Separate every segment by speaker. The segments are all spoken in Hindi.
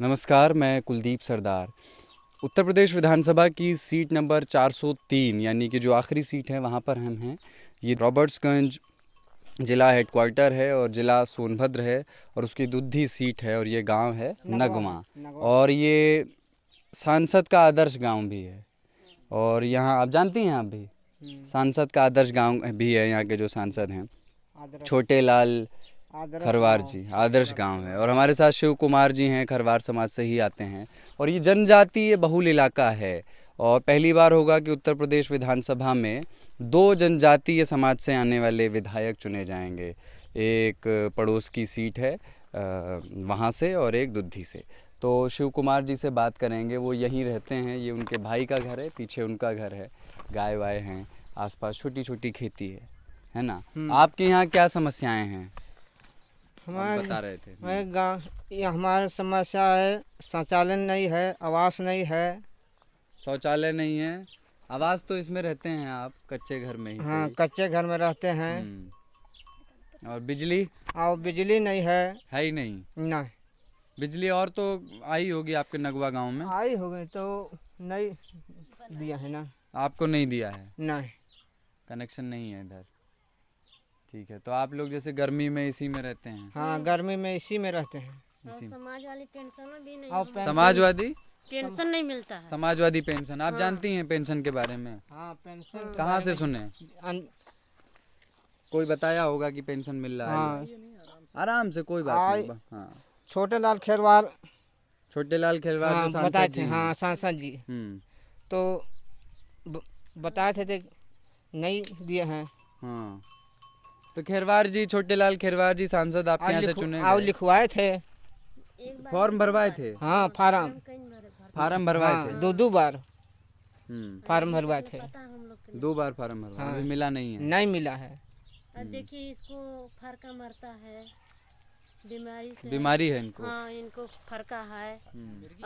Speaker 1: नमस्कार, मैं कुलदीप सरदार। उत्तर प्रदेश विधानसभा की सीट नंबर 403 यानी कि जो आखिरी सीट है वहाँ पर हम हैं। ये रॉबर्ट्सगंज ज़िला हेडक्वार्टर है और ज़िला सोनभद्र है और उसकी दुद्धी सीट है और ये गांव है नगवां। और ये सांसद का आदर्श गांव भी है। और यहाँ आप जानती हैं, आप भी सांसद का आदर्श गांव भी है। यहाँ के जो सांसद हैं छोटे लाल खरवार जी, आदर्श गांव है। और हमारे साथ शिव कुमार जी हैं, खरवार समाज से ही आते हैं। और ये जनजातीय बहुल इलाका है और पहली बार होगा कि उत्तर प्रदेश विधानसभा में 2 जनजातीय समाज से आने वाले विधायक चुने जाएंगे। एक पड़ोस की सीट है वहाँ से और एक दुद्धी से। तो शिव कुमार जी से बात करेंगे, वो यहीं रहते हैं। ये उनके भाई का घर है, पीछे उनका घर है, गाय वाय हैं, आसपास छोटी छोटी खेती है ना। आपके यहाँ क्या समस्याएं हैं? बता रहे थे।
Speaker 2: हमारे गाँव ये हमारी समस्या है, शौचालय नहीं है, आवास नहीं है।
Speaker 1: शौचालय नहीं है, आवास तो इसमें रहते हैं आप, कच्चे घर में ही
Speaker 2: हाँ,
Speaker 1: सही।
Speaker 2: कच्चे घर में रहते हैं।
Speaker 1: और बिजली
Speaker 2: और बिजली नहीं है
Speaker 1: ही नहीं।
Speaker 2: नहीं।
Speaker 1: बिजली और तो आई होगी आपके नगवा गांव में।
Speaker 2: आई हो गई तो नहीं दिया है ना।
Speaker 1: आपको नहीं दिया है,
Speaker 2: नहीं,
Speaker 1: कनेक्शन नहीं है इधर। ठीक है, तो आप लोग जैसे गर्मी में इसी में रहते हैं।
Speaker 2: हाँ, गर्मी में इसी में रहते हैं।
Speaker 1: इसी में।
Speaker 3: समाज वाली पेंशन भी नहीं,
Speaker 2: और
Speaker 1: समाजवादी
Speaker 3: पेंशन नहीं मिलता है।
Speaker 1: समाजवादी पेंशन आप जानती हैं पेंशन के बारे में?
Speaker 2: हाँ, पेंशन
Speaker 1: कहाँ से सुने?
Speaker 2: अन-
Speaker 1: कोई बताया होगा कि पेंशन मिल रहा है?
Speaker 2: हाँ,
Speaker 1: आराम से, कोई बात नहीं। हाँ,
Speaker 2: छोटे लाल खेरवार
Speaker 1: छोटे लाल खेलवाड़
Speaker 2: हाँ,
Speaker 1: जो
Speaker 2: बताए
Speaker 1: सांसद
Speaker 2: थे।
Speaker 1: जी
Speaker 2: हाँ,
Speaker 1: हैं।
Speaker 2: सांसद जी तो बताए थे नहीं दिए हैं।
Speaker 1: हाँ, तो खेरवार जी, छोटे लाल खेरवार जी सांसद आपके यहाँ से चुने
Speaker 2: और
Speaker 1: गए।
Speaker 2: लिखवाए थे।
Speaker 1: फॉर्म भरवाए थे?
Speaker 2: हाँ, फार्म
Speaker 1: फार्म भरवाए
Speaker 2: हाँ,
Speaker 1: थे?
Speaker 2: 2 बार
Speaker 1: हम्म,
Speaker 2: फार्म भरवाए थे।
Speaker 1: 2 बार फार्म भरवाए,
Speaker 2: हाँ।
Speaker 1: अभी मिला नहीं है।
Speaker 2: नहीं मिला है।
Speaker 3: और देखिए इसको फरका मरता है, बीमारी से।
Speaker 1: बीमारी है इनको।
Speaker 3: हाँ, इनको फरका है।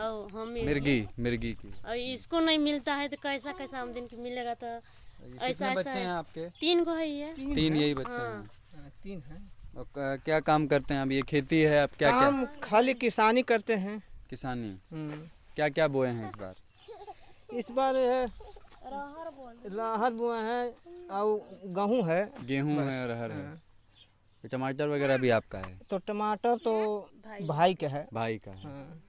Speaker 3: और हम
Speaker 1: मिर्गी की।
Speaker 3: और इसको नहीं मिलता है तो कैसा कैसा आमदन की मिलेगा। तो
Speaker 1: कितने
Speaker 3: ऐसा
Speaker 1: बच्चे हैं आपके?
Speaker 3: 3 गो है ये।
Speaker 1: 3 यही बच्चे
Speaker 3: हाँ।
Speaker 1: हैं।
Speaker 2: 3 है।
Speaker 1: और क्या काम करते हैं? अब ये खेती है, अब क्या क्या?
Speaker 2: काम खाली किसानी करते हैं।
Speaker 1: किसानी।
Speaker 2: हम्म।
Speaker 1: क्या क्या बोए हैं इस बार?
Speaker 2: इस बार है राहर बोए हैं और गेहूँ है।
Speaker 1: गेहूं है, अरहर है। ये टमाटर वगैरह भी आपका है?
Speaker 2: तो टमाटर तो भाई के है।
Speaker 1: भाई का है।
Speaker 2: हाँ।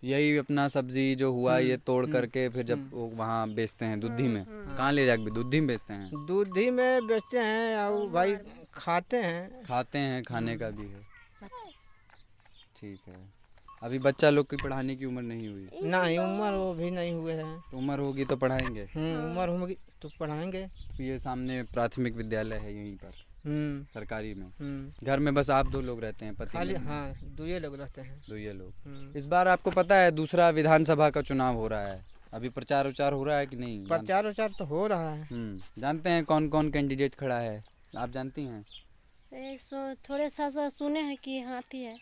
Speaker 1: यही अपना सब्जी जो हुआ ये तोड़ करके फिर जब वो वहाँ बेचते हैं दुद्धी में। कहाँ ले जाके दुद्धी में बेचते हैं?
Speaker 2: दूधी में बेचते हैं और भाई खाते हैं।
Speaker 1: खाते हैं, खाने का भी है। ठीक है, अभी बच्चा लोग की पढ़ाने की उम्र नहीं हुई?
Speaker 2: नहीं, उम्र वो भी नहीं हुए हैं।
Speaker 1: तो उम्र होगी तो पढ़ाएंगे।
Speaker 2: उम्र होगी तो पढ़ाएंगे।
Speaker 1: तो ये सामने प्राथमिक विद्यालय है यहीं पर सरकारी में।
Speaker 2: हम्म।
Speaker 1: घर में बस आप 2 लोग रहते हैं, पति
Speaker 2: खाली
Speaker 1: पत्नी?
Speaker 2: हाँ, 2 लोग रहते हैं।
Speaker 1: 2 लोग।
Speaker 2: हम्म।
Speaker 1: इस बार आपको पता है दूसरा विधानसभा का चुनाव हो रहा है, अभी प्रचार उचार हो रहा है कि नहीं?
Speaker 2: प्रचार उचार तो हो रहा है।
Speaker 1: जानते हैं कौन कौन कैंडिडेट खड़ा है? आप जानती हैं?
Speaker 3: थोड़े सा सुने हैं कि हाथी है।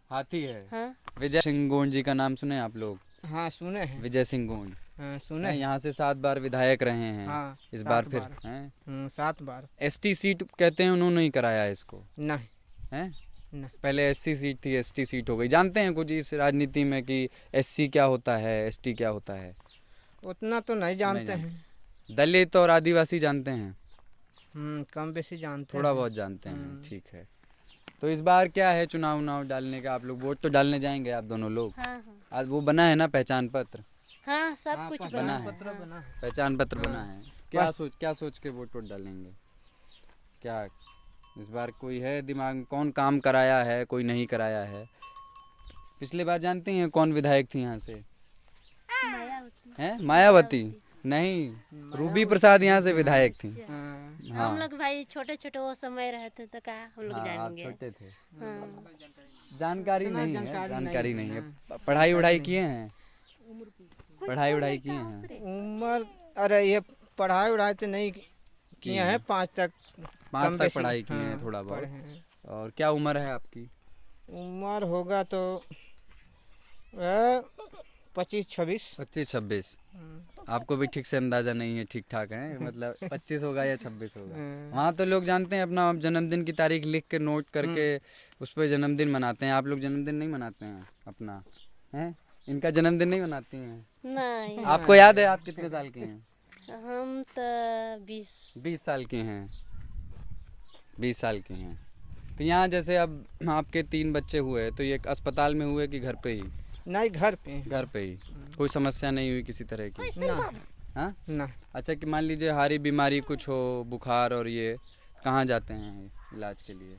Speaker 1: हाथी है।
Speaker 3: हाँ।
Speaker 1: विजय सिंह गोंड जी का नाम सुने आप लोग?
Speaker 2: हाँ, सुने हैं।
Speaker 1: विजय सिंह गोंड।
Speaker 2: हाँ, सुने
Speaker 1: हैं,
Speaker 2: हैं।
Speaker 1: यहाँ से 7 बार विधायक रहे हैं।
Speaker 2: हाँ,
Speaker 1: इस
Speaker 2: 7
Speaker 1: बार फिर
Speaker 2: बार।
Speaker 1: हैं?
Speaker 2: 7 बार।
Speaker 1: एसटी सीट कहते हैं, उन्होंने ही कराया इसको।
Speaker 2: नहीं
Speaker 1: हैं?
Speaker 2: नहीं।
Speaker 1: पहले एससी सीट थी, एसटी सीट हो गई। जानते हैं कुछ इस राजनीति में कि एससी क्या होता है, एसटी क्या होता है?
Speaker 2: उतना तो नहीं जानते
Speaker 1: नहीं
Speaker 2: हैं।
Speaker 1: दलित और आदिवासी जानते हैं?
Speaker 2: कम बेसी जानते
Speaker 1: थोड़ा
Speaker 2: हैं।
Speaker 1: बहुत जानते हैं। ठीक है, तो इस बार क्या है चुनाव उनाव डालने का? आप लोग वोट तो डालने जाएंगे आप दोनों लोग?
Speaker 3: हाँ हाँ
Speaker 1: आज वो बना है ना पहचान पत्र?
Speaker 3: हाँ, सब
Speaker 2: हाँ,
Speaker 3: कुछ
Speaker 1: बना
Speaker 3: बना
Speaker 1: है।
Speaker 3: है।
Speaker 2: पत्र बना है।
Speaker 1: पहचान पत्र बना है। क्या सोच के वोट डालेंगे? क्या इस बार कोई है दिमाग में कौन काम कराया है, कोई नहीं कराया है? पिछले बार जानती हैं कौन विधायक थी यहाँ से? हैं? मायावती? नहीं, रूबी प्रसाद यहाँ से विधायक थी।
Speaker 2: हाँ।
Speaker 3: हम लोग भाई छोटे छोटे वो समय रहे थे तो क्या हम लोग
Speaker 1: हाँ, आप
Speaker 3: जानेंगे।
Speaker 1: छोटे थे,
Speaker 3: हाँ।
Speaker 1: जानकारी नहीं है।
Speaker 2: जानकारी
Speaker 1: जानकारी नहीं
Speaker 2: नहीं
Speaker 1: है। पढ़ाई वढ़ाई किए हैं? पढ़ाई वढ़ाई किए हैं?
Speaker 2: उम्र अरे ये पढ़ाई उढ़ाई तो नहीं किए हैं। 5 तक
Speaker 1: 5
Speaker 2: कम
Speaker 1: तक
Speaker 2: बेसी।
Speaker 1: पढ़ाई किए हैं
Speaker 2: हाँ,
Speaker 1: थोड़ा
Speaker 2: पढ़े
Speaker 1: बहुत।
Speaker 2: हैं।
Speaker 1: और क्या उम्र है आपकी?
Speaker 2: उम्र होगा तो 25-26।
Speaker 1: 25-26। आपको भी ठीक से अंदाजा नहीं है, ठीक ठाक है मतलब 25 होगा या 26 होगा। वहाँ तो लोग जानते हैं अपना जन्मदिन की तारीख लिख के नोट करके उस पर जन्मदिन मनाते हैं। आप लोग जन्मदिन नहीं मनाते हैं अपना? हैं? इनका जन्मदिन नहीं मनाती हैं?
Speaker 3: नहीं
Speaker 1: आपको याद है आप कितने साल के हैं?
Speaker 3: हम तो 20
Speaker 1: 20 साल के हैं। 20 साल के हैं। तो यहाँ जैसे अब आपके 3 बच्चे हुए तो ये अस्पताल में हुए कि घर पे ही?
Speaker 2: नहीं घर पे
Speaker 1: घर पे ही। कोई समस्या नहीं हुई किसी तरह की?
Speaker 2: ना
Speaker 1: हाँ?
Speaker 2: ना
Speaker 1: अच्छा कि मान लीजिए हारी बीमारी कुछ हो, बुखार और ये, कहाँ जाते हैं इलाज के लिए?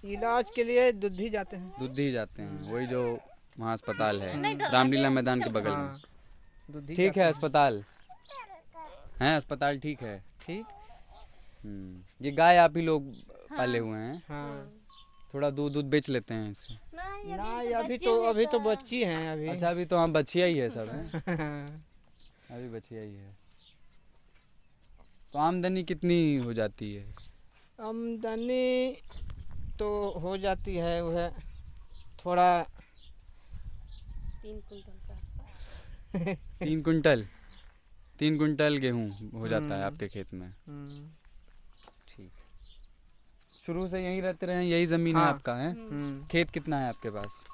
Speaker 2: इलाज के लिए दुद्धि जाते हैं।
Speaker 1: दुद्धि जाते हैं, वही जो वहाँ अस्पताल है रामलीला मैदान के बगल में।
Speaker 2: हाँ दुद्धि
Speaker 1: ठीक है अस्पताल हैं? अस्पताल ठीक है।
Speaker 2: ठीक।
Speaker 1: ये गाय आप ही लोग पाले हुए हैं?
Speaker 2: हाँ
Speaker 1: थोड़ा दूध दूध बेच लेते हैं इससे?
Speaker 3: नहीं
Speaker 2: नहीं अभी तो बच्ची हैं अभी।
Speaker 1: अच्छा अभी तो हम बछिया ही है सब हैं? अभी बछिया ही है। तो आमदनी कितनी हो जाती है?
Speaker 2: आमदनी तो हो जाती है वह थोड़ा
Speaker 3: 3 कुंटल का आसपास।
Speaker 1: 3 कुंटल गेहूँ हो जाता है आपके खेत में? ठीक। शुरू से यहीं रहते रहे, यही जमीन है
Speaker 2: हाँ।
Speaker 1: आपका है? खेत कितना है आपके पास?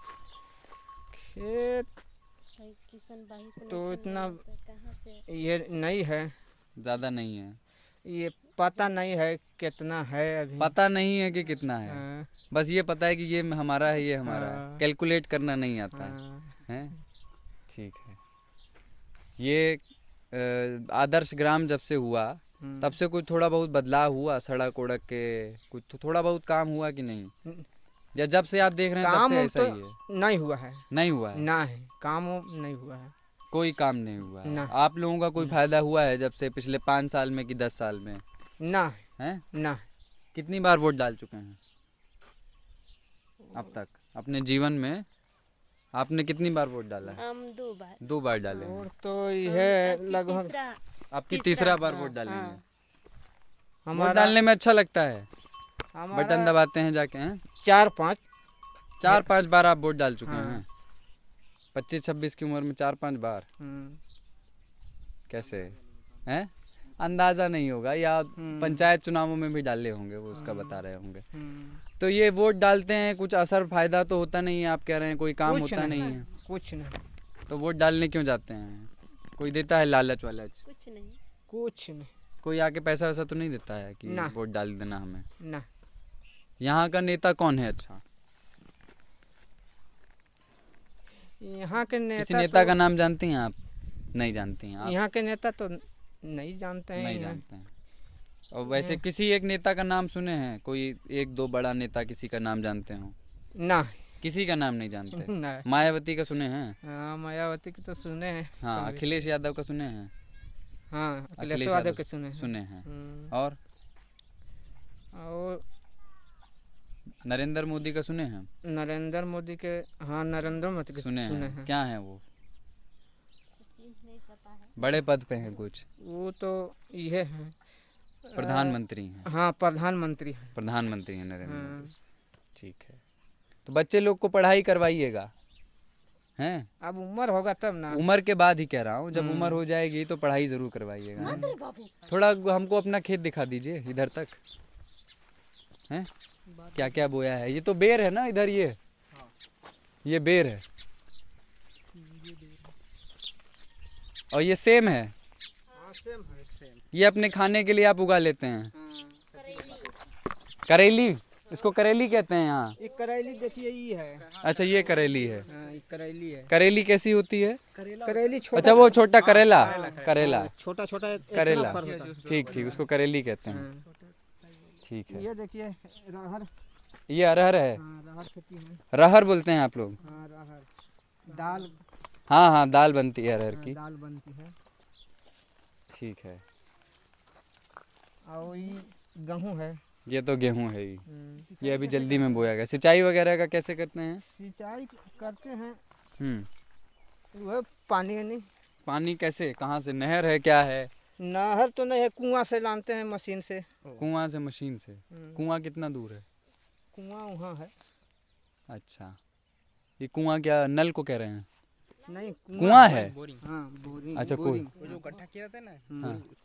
Speaker 2: खेत
Speaker 3: भाई किशन भाई को
Speaker 2: तो
Speaker 3: नहीं
Speaker 2: इतना
Speaker 3: तो कहाँ से
Speaker 2: ये नहीं है,
Speaker 1: ज़्यादा नहीं है?
Speaker 2: ये पता नहीं है कितना है अभी।
Speaker 1: पता नहीं है कि कितना है,
Speaker 2: हाँ,
Speaker 1: बस ये पता है कि ये हमारा है, ये हमारा है।
Speaker 2: हाँ।
Speaker 1: कैलकुलेट करना नहीं आता
Speaker 2: हाँ,
Speaker 1: है? ठीक है। ये आदर्श ग्राम जब से हुआ तब से कुछ थोड़ा बहुत बदलाव हुआ? सड़क उड़क के कुछ तो थोड़ा बहुत काम हुआ कि नहीं? या जब से आप देख रहे हैं तब
Speaker 2: काम
Speaker 1: से ऐसा
Speaker 2: तो
Speaker 1: ही है?
Speaker 2: नहीं हुआ है।
Speaker 1: नहीं हुआ है?
Speaker 2: ना है काम नहीं हुआ है।
Speaker 1: कोई काम नहीं हुआ है?
Speaker 2: ना।
Speaker 1: आप लोगों का कोई फायदा हुआ है जब से पिछले 5 साल में कि 10 साल में?
Speaker 2: ना
Speaker 1: हैं?
Speaker 2: ना
Speaker 1: कितनी बार वोट डाल चुके हैं अब तक अपने जीवन में? आपने कितनी बार वोट डाला है?
Speaker 3: हम 2 बार
Speaker 1: 2 बार डाले हैं।
Speaker 2: और तो यह लगभग
Speaker 3: तीसरा
Speaker 1: आपकी तीसरा बार वोट डालेंगे?
Speaker 3: हाँ।
Speaker 1: वोट
Speaker 2: हमारा
Speaker 1: डालने में अच्छा लगता है? बटन
Speaker 2: हमारा
Speaker 1: दबाते हैं जाके हैं?
Speaker 2: 4-5
Speaker 1: बार आप वोट डाल चुके
Speaker 2: हाँ।
Speaker 1: हैं? 25-26 की उम्र में 4-5 बार? कैसे हैं? अंदाजा नहीं होगा, या पंचायत चुनावों में भी डाले होंगे, वो उसका बता रहे होंगे। तो ये वोट डालते हैं, कुछ असर फायदा तो होता नहीं है? आप कह रहे हैं कोई काम
Speaker 2: कुछ
Speaker 1: होता
Speaker 2: नहीं।
Speaker 1: नहीं है,
Speaker 2: कुछ नहीं।
Speaker 1: तो वोट डालने क्यों जाते हैं? कोई देता है लालच वालच?
Speaker 3: कुछ नहीं।
Speaker 2: कुछ नहीं।
Speaker 1: कोई आके पैसा वैसा तो नहीं देता है कि
Speaker 2: ना।
Speaker 1: वोट डाल देना हमें?
Speaker 2: ना
Speaker 1: यहाँ का नेता कौन है अच्छा?
Speaker 2: यहाँ के नेता
Speaker 1: किसी नेता
Speaker 2: तो,
Speaker 1: का नाम जानती हैं आप? नहीं जानती हैं आप?
Speaker 2: यहाँ के नेता तो नहीं जानते हैं।
Speaker 1: नहीं जानते हैं। और वैसे किसी एक नेता का नाम सुने हैं? कोई 1-2 बड़ा नेता किसी का नाम जानते हो?
Speaker 2: ना
Speaker 1: किसी का नाम नहीं जानते?
Speaker 2: ना।
Speaker 1: मायावती का सुने हैं?
Speaker 2: हाँ मायावती के तो सुने हैं।
Speaker 1: हाँ।
Speaker 2: कभी।
Speaker 1: अखिलेश यादव का सुने हैं?
Speaker 2: हाँ
Speaker 1: अखिलेश
Speaker 2: अखिलेश यादव के सुने हैं।
Speaker 1: सुने हैं।
Speaker 2: हम्म,
Speaker 1: और
Speaker 2: और
Speaker 1: नरेंद्र मोदी का सुने हैं?
Speaker 2: नरेंद्र मोदी के, हाँ नरेंद्र मोदी के
Speaker 1: सुने
Speaker 2: सुने
Speaker 1: हैं।
Speaker 2: हैं।
Speaker 1: क्या है वो?
Speaker 3: नहीं पता है।
Speaker 1: बड़े पद पे हैं कुछ?
Speaker 2: वो तो ये है
Speaker 1: प्रधानमंत्री हैं?
Speaker 2: हाँ प्रधानमंत्री है।
Speaker 1: प्रधानमंत्री हैं नरेंद्र
Speaker 2: हाँ।
Speaker 1: मोदी। ठीक है। तो बच्चे लोग को पढ़ाई करवाइएगा हैं?
Speaker 2: अब उम्र होगा तब ना।
Speaker 1: उम्र के बाद ही कह रहा हूँ, जब उम्र हो जाएगी तो पढ़ाई जरूर करवाइएगा हैं? थोड़ा हमको अपना खेत दिखा दीजिए इधर तक हैं? क्या क्या बोया है? ये तो बेर है ना इधर? ये बेर है और ये सेम है।
Speaker 2: हाँ सेम है सेम।
Speaker 1: ये अपने खाने के लिए आप उगा लेते हैं? करेली, इसको करेली कहते हैं यहाँ?
Speaker 2: ये करेली देखिए ये है।
Speaker 1: अच्छा ये करेली है।
Speaker 2: हाँ ये करेली है।
Speaker 1: करेली कैसी होती है?
Speaker 2: करेली छोटा
Speaker 1: अच्छा वो छोटा करेला, करेला
Speaker 2: छोटा छोटा
Speaker 1: करेला, ठीक ठीक, उसको करेली कहते हैं। ठीक है।
Speaker 2: ये देखिए रहर।
Speaker 1: ये अरहर है?
Speaker 2: हाँ रहर खेती है।
Speaker 1: रहर बोलते हैं आप लोग?
Speaker 2: हाँ रहर दाल।
Speaker 1: हाँ हाँ दाल बनती है अरहर की।
Speaker 2: दाल बनती है।
Speaker 1: ठीक है।
Speaker 2: और ये गेहूँ है।
Speaker 1: ये तो गेहूं है ही। ये अभी जल्दी में बोया गया। सिंचाई वगैरह का कैसे करते हैं?
Speaker 2: सिंचाई करते हैं वह पानी नहीं।
Speaker 1: पानी कैसे, कहाँ से? नहर है क्या है?
Speaker 2: नहर तो नहीं है, कुआं से लाते हैं मशीन से।
Speaker 1: कुआं से, मशीन से? कुआं कितना दूर है?
Speaker 2: कुआं वहाँ है।
Speaker 1: अच्छा, ये कुआं क्या नल को कह रहे हैं?
Speaker 2: नहीं
Speaker 1: कुआं है?
Speaker 2: हाँ बोरिंग।
Speaker 1: अच्छा कोई,
Speaker 4: वो जो गड्ढा किया था ना,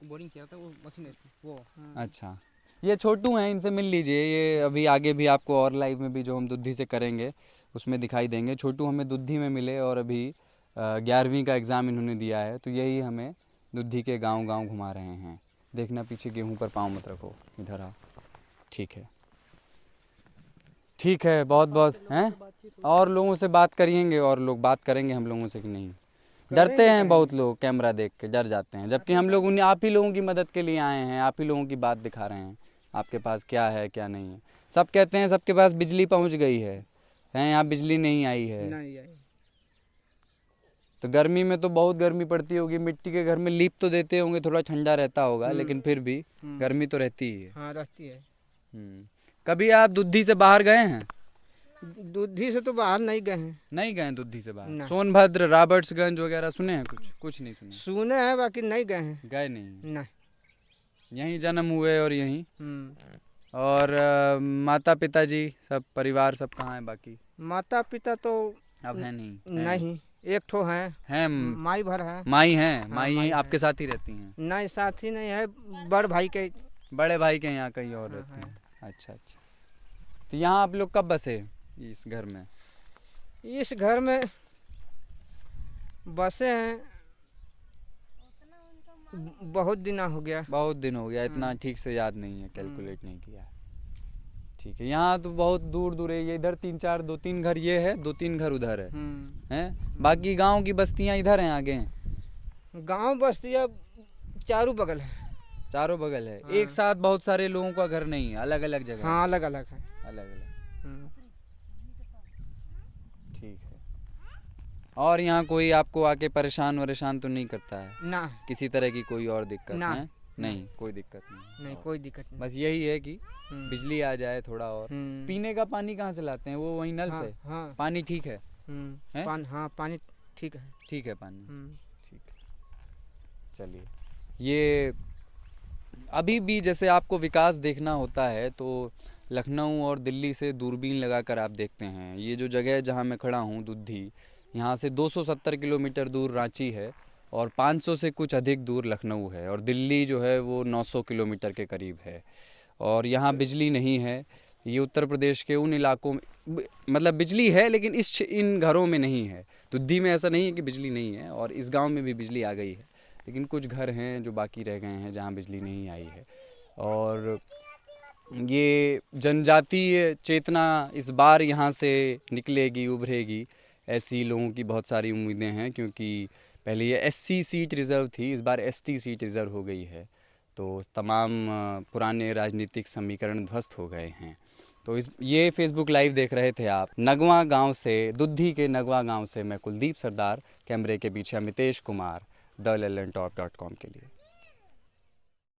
Speaker 4: बोरिंग किया था, वो मशीन है वो।
Speaker 1: अच्छा। ये छोटू हैं, इनसे मिल लीजिए। ये अभी आगे भी आपको और लाइव में भी जो हम दुद्धि से करेंगे उसमें दिखाई देंगे। छोटू हमें दुद्धि में मिले और अभी 11वीं का एग्ज़ाम इन्होंने दिया है, तो यही हमें दुद्धी के गांव-गांव घुमा रहे हैं। देखना पीछे गेहूं पर पाँव मत रखो, इधर आओ। ठीक है, ठीक है, बहुत बहुत हैं। और लोगों से बात करेंगे, और लोग बात करेंगे हम लोगों से कि नहीं? डरते हैं बहुत लोग, कैमरा देख के डर जाते हैं, जबकि हम लोग उन्हें आप ही लोगों की मदद के लिए आए हैं, आप ही लोगों की बात दिखा रहे हैं, आपके पास क्या है क्या नहीं है। सब कहते हैं सबके पास बिजली पहुंच गई है, हैं यहाँ बिजली नहीं आई है।
Speaker 2: नहीं आई।
Speaker 1: तो गर्मी में तो बहुत गर्मी पड़ती होगी, मिट्टी के घर में लीप तो देते होंगे, थोड़ा ठंडा रहता होगा, लेकिन फिर भी गर्मी तो रहती ही है।
Speaker 2: हाँ रहती है।
Speaker 1: कभी आप दुद्धी से बाहर गए हैं?
Speaker 2: दूधी से तो बाहर नहीं गए हैं।
Speaker 1: नहीं गए दुद्धी से बाहर?
Speaker 2: ना।
Speaker 1: सोनभद्र, रॉबर्ट्सगंज वगैरह सुने हैं? कुछ नहीं सुने?
Speaker 2: सुने हैं बाकी नहीं गए हैं।
Speaker 1: गए नहीं?
Speaker 2: नहीं।
Speaker 1: यहीं जन्म हुए और यहीं?
Speaker 2: हम्म।
Speaker 1: और माता पिताजी सब परिवार सब कहाँ हैं बाकी?
Speaker 2: माता पिता तो
Speaker 1: अब है नहीं?
Speaker 2: नहीं, एक ठो है,
Speaker 1: हैं
Speaker 2: माई भर है।
Speaker 1: माई हैं?
Speaker 2: हाँ,
Speaker 1: माई
Speaker 2: माई
Speaker 1: आपके साथ ही रहती हैं?
Speaker 2: नहीं, साथी नहीं है, बड़ भाई के।
Speaker 1: बड़े भाई के यहाँ कहीं और रहते हैं? अच्छा अच्छा। तो यहाँ आप लोग कब बसे इस घर में?
Speaker 2: इस घर में बसे हैं बहुत दिन हो गया।
Speaker 1: बहुत दिन हो गया, इतना ठीक से याद नहीं है, कैलकुलेट नहीं किया है। ठीक है, यहाँ तो बहुत दूर दूर है, ये इधर 2-3 घर ये है, 2-3 घर उधर है, हैं? बाकी गांव की बस्तियाँ इधर हैं आगे हैं?
Speaker 2: गांव बस्तियाँ चारों बगल है।
Speaker 1: चारों बगल है?
Speaker 2: हाँ।
Speaker 1: एक साथ बहुत सारे लोगों का घर नहीं है, अलग अलग जगह?
Speaker 2: हाँ, अलग अलग है।
Speaker 1: अलग अलग। ठीक है। और यहाँ कोई आपको आके परेशान वरेशान तो नहीं करता है?
Speaker 2: ना।
Speaker 1: किसी तरह की कोई और दिक्कत
Speaker 2: ना।
Speaker 1: है? नहीं, कोई दिक्कत नहीं।
Speaker 2: नहीं, कोई दिक्कत नहीं।
Speaker 1: बस यही है कि बिजली आ जाए थोड़ा और।
Speaker 2: हम्म।
Speaker 1: पीने का पानी कहाँ से लाते हैं? वो वहीं नल
Speaker 2: हाँ,
Speaker 1: से?
Speaker 2: हाँ।
Speaker 1: पानी ठीक है? हैं?
Speaker 2: हाँ, पानी ठीक है।
Speaker 1: ठीक है पानी? ठीक है, चलिए। ये अभी भी जैसे आपको विकास देखना होता है तो लखनऊ और दिल्ली से दूरबीन लगाकर आप देखते हैं। ये जो जगह है जहाँ मैं खड़ा हूँ, दुद्धी, यहाँ से 270 किलोमीटर दूर रांची है और 500 से कुछ अधिक दूर लखनऊ है, और दिल्ली जो है वो 900 किलोमीटर के करीब है, और यहाँ बिजली नहीं है। ये उत्तर प्रदेश के उन इलाकों में मतलब बिजली है, लेकिन इन घरों में नहीं है। दुद्धी में ऐसा नहीं है कि बिजली नहीं है, और इस गांव में भी बिजली आ गई है, लेकिन कुछ घर हैं जो बाकी रह गए हैं जहां बिजली नहीं आई है। और ये जनजातीय चेतना इस बार यहाँ से निकलेगी, उभरेगी, ऐसी लोगों की बहुत सारी उम्मीदें हैं, क्योंकि पहले ये SC सीट रिज़र्व थी, इस बार ST सीट रिज़र्व हो गई है। तो तमाम पुराने राजनीतिक समीकरण ध्वस्त हो गए हैं। तो ये फेसबुक लाइव देख रहे थे आप नगवा गांव से, दुद्धी के नगवा गांव से। मैं कुलदीप सरदार, कैमरे के पीछे अमितेश कुमार, thelellentop.com के लिए।